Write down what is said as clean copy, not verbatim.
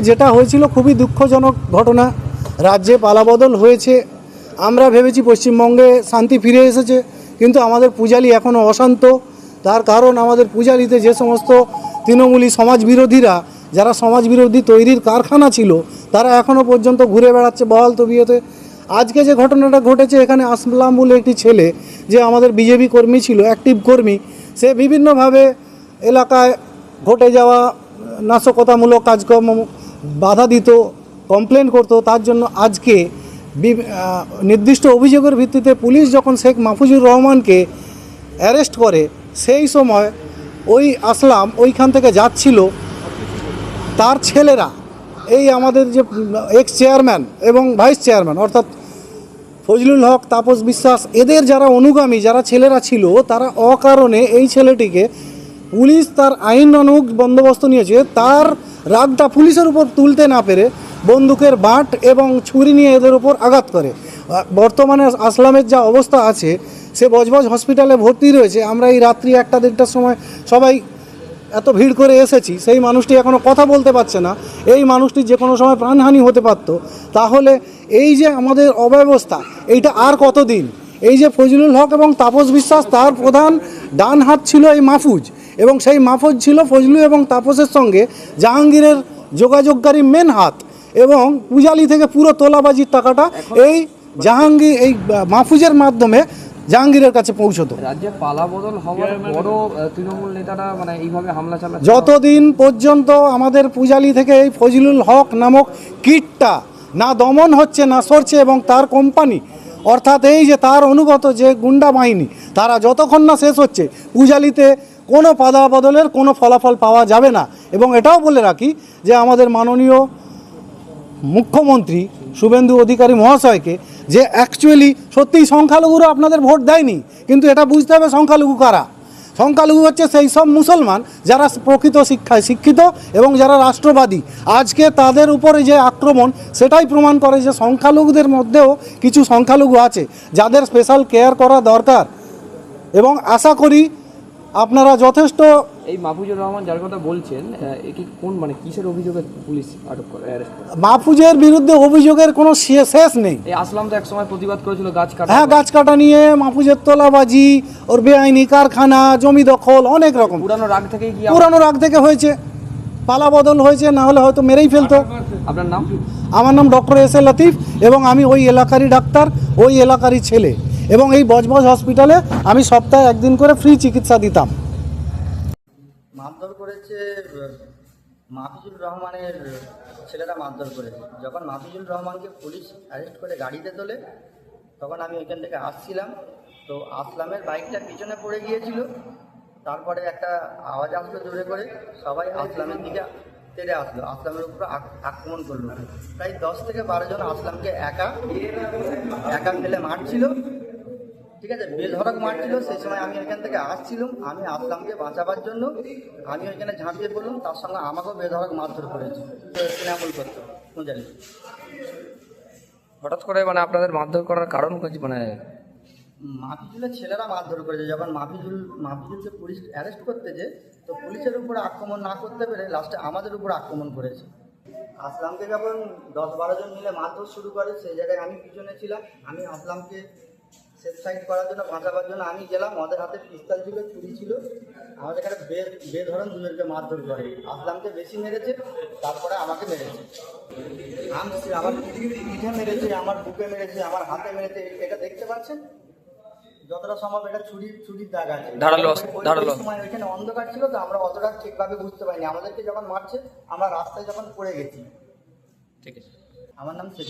যেটা হয়েছিল খুবই দুঃখজনক ঘটনা। রাজ্যে পালাবদল হয়েছে, আমরা ভেবেছি পশ্চিমবঙ্গে শান্তি ফিরে এসেছে, কিন্তু আমাদের পূজালি এখনও অশান্ত। তার কারণ আমাদের পূজালিতে যে সমস্ত তৃণমূলী সমাজবিরোধীরা, যারা সমাজবিরোধী তৈরির কারখানা ছিল, তারা এখনও পর্যন্ত ঘুরে বেড়াচ্ছে বহাল তবিয়তে। আজকে যে ঘটনাটা ঘটেছে, এখানে আসলাম বলে একটি ছেলে, যে আমাদের বিজেপি কর্মী ছিল, অ্যাক্টিভ কর্মী, সে বিভিন্নভাবে এলাকায় ঘটে যাওয়া নাশকতামূলক কাজকর্ম বাধা দিত, কমপ্লেন করত। তার জন্য আজকে নির্দিষ্ট অভিযোগের ভিত্তিতে পুলিশ যখন শেখ মাহফুজুর রহমানকে অ্যারেস্ট করে, সেই সময় ওই আসলাম ওইখান থেকে যাচ্ছিল, তার ছেলেরা, এই আমাদের যে এক্স চেয়ারম্যান এবং ভাইস চেয়ারম্যান অর্থাৎ ফজলুল হক, তাপস বিশ্বাস, এদের যারা অনুগামী যারা ছেলেরা ছিল, তারা অকারণে এই ছেলেটিকে, পুলিশ তার আইনানুগ বন্দোবস্ত নিয়েছে, তার রাগটা পুলিশের উপর তুলতে না পেরে বন্দুকের বাঁট এবং ছুরি নিয়ে এদের উপর আঘাত করে। বর্তমানে আসলামের যা অবস্থা আছে, সে বজবজ হসপিটালে ভর্তি রয়েছে। আমরা এই রাত্রি 1টা-1:30টার সময় সবাই এত ভিড় করে এসেছি, সেই মানুষটি এখনও কথা বলতে পারছে না। এই মানুষটি যে কোনো সময় প্রাণহানি হতে পারত। তাহলে এই যে আমাদের অব্যবস্থা, এইটা আর কতদিন? এই যে ফজলুল হক এবং তাপস বিশ্বাস, তার প্রধান ডান হাত ছিল এই মাহফুজ, এবং সেই মাহফুজ ছিল ফজলু এবং তাপসের সঙ্গে জাহাঙ্গীরের যোগাযোগকারী মেন হাত, এবং পূজালি থেকে পুরো তোলাবাজির টাকাটা এই জাহাঙ্গীর, এই মাহফুজের মাধ্যমে জাহাঙ্গীরের কাছে পৌঁছতো। রাজ্যে পালাবদল হওয়ার বড় তৃণমূল নেতারা মানে এইভাবে হামলা চালাচ্ছে। যতদিন পর্যন্ত আমাদের পূজালি থেকে এই ফজলুল হক নামক কীটটা না দমন হচ্ছে, না সরছে, এবং তার কোম্পানি অর্থাৎ এই যে তার অনুগত যে গুন্ডা বাহিনী, তারা যতক্ষণ না শেষ হচ্ছে, পূজালিতে কোনো পালাবদলের কোনো ফলাফল পাওয়া যাবে না। এবং এটাও বলে রাখি যে আমাদের মাননীয় মুখ্যমন্ত্রী শুভেন্দু অধিকারী মহাশয়কে, যে অ্যাকচুয়ালি সত্যিই সংখ্যালঘুরা আপনাদের ভোট দেয়নি, কিন্তু এটা বুঝতে হবে সংখ্যালঘু কারা। সংখ্যালঘু হচ্ছে সেই সব মুসলমান যারা প্রকৃত শিক্ষায় শিক্ষিত এবং যারা রাষ্ট্রবাদী। আজকে তাদের উপরে যে আক্রমণ, সেটাই প্রমাণ করে যে সংখ্যালঘুদের মধ্যেও কিছু সংখ্যালঘু আছে যাদের স্পেশাল কেয়ার করা দরকার। এবং আশা করি আপনারা যথেষ্ট। এই মাহফুজুর রহমান যার কথা বলছেন, এটি কোন মানে কিসের অভিযোগে পুলিশ আটক করে, অ্যারেস্ট করে? মাহফুজের বিরুদ্ধে অভিযোগের কোনো শেষ নেই। এই আসলাম তো একসময় প্রতিবাদ করেছিল গাছ কাটা। হ্যাঁ, গাছ কাটা নিয়ে, মাহফুজের তোলাবাজি, ওর বেআইনি কারখানা, জমি দখল, অনেক রকম। পুরানো রাগ থেকেই কি? পুরানো রাগ থেকে হয়েছে, পালা বদল হয়েছে, না হলে হয়তো মেরেই ফেলতো। আপনার নাম? আমার নাম ডক্টর এস এ লতিফ, এবং আমি ওই এলাকারই ডাক্তার, ওই এলাকারই ছেলে, এবং এই বজবজ হসপিটালে আমি সপ্তাহে 1 দিন করে ফ্রি চিকিৎসা দিতাম। মারধর করেছে মাহফুজুর রহমানের ছেলেরা, মারধর করেছে। যখন মাহফুজুর রহমানকে পুলিশ অ্যারেস্ট করে গাড়িতে তোলে, তখন আমি ওইখান থেকে আসছিলাম। তো আসলামের বাইকটা পিছনে পড়ে গিয়েছিল। তারপরে একটা আওয়াজ আসলো জোরে করে, সবাই আসলামের দিকে তেড়ে আসলো, আসলামের উপর আক্রমণ করলো। প্রায় 10 থেকে 12 জন আসলামকে একা ফেলে মারছিল, ঠিক আছে, বেধড়ক মারছিল। সেই সময় আমি এখান থেকে আসছিলাম, আমি আসলামকে বাঁচাবার জন্য আমি ওইখানে ঝাঁপিয়ে পড়লাম। তার সঙ্গে আমাকেও বেধড়ক মারধর করেছে, তৃণমূল করতো পূজালি। হঠাৎ করে মানে আপনাদের মারধর করার কারণ কি? মানে মাহফুজুলের ছেলেরা মারধর করেছে। যখন মাহফুজুলকে পুলিশ অ্যারেস্ট করতে যে, তো পুলিশের উপরে আক্রমণ না করতে পেরে লাস্টে আমাদের উপর আক্রমণ করেছে। আসলামকে যখন 10-12 জন মিলে মারধর শুরু করে, সেই জায়গায় আমি পিছনে ছিলাম। আমি আসলামকে সেফ সাইড করার জন্য, বাঁচাবার জন্য আমি গেলাম। ওদের হাতে পিস্তল ছিল, ছুরি ছিল। আমাদের এখানে বেধরন দুজনকে মারধর করে। আসলামকে বেশি মেরেছে, তারপরে আমাকে মেরেছে। আমার পিঠে মেরেছে, আমার বুকে মেরেছে, আমার হাতে মেরেছে। এটা দেখতে পাচ্ছেন, যতটা সম্ভব এটা ছুরির দাগ আছে। ধারালো সময় ওইখানে অন্ধকার ছিল, তো আমরা অতটা ঠিকভাবে বুঝতে পারিনি। আমাদেরকে যখন মারছে, আমরা রাস্তায় যখন পড়ে গেছি। ঠিক আছে। আমার নাম শেখ।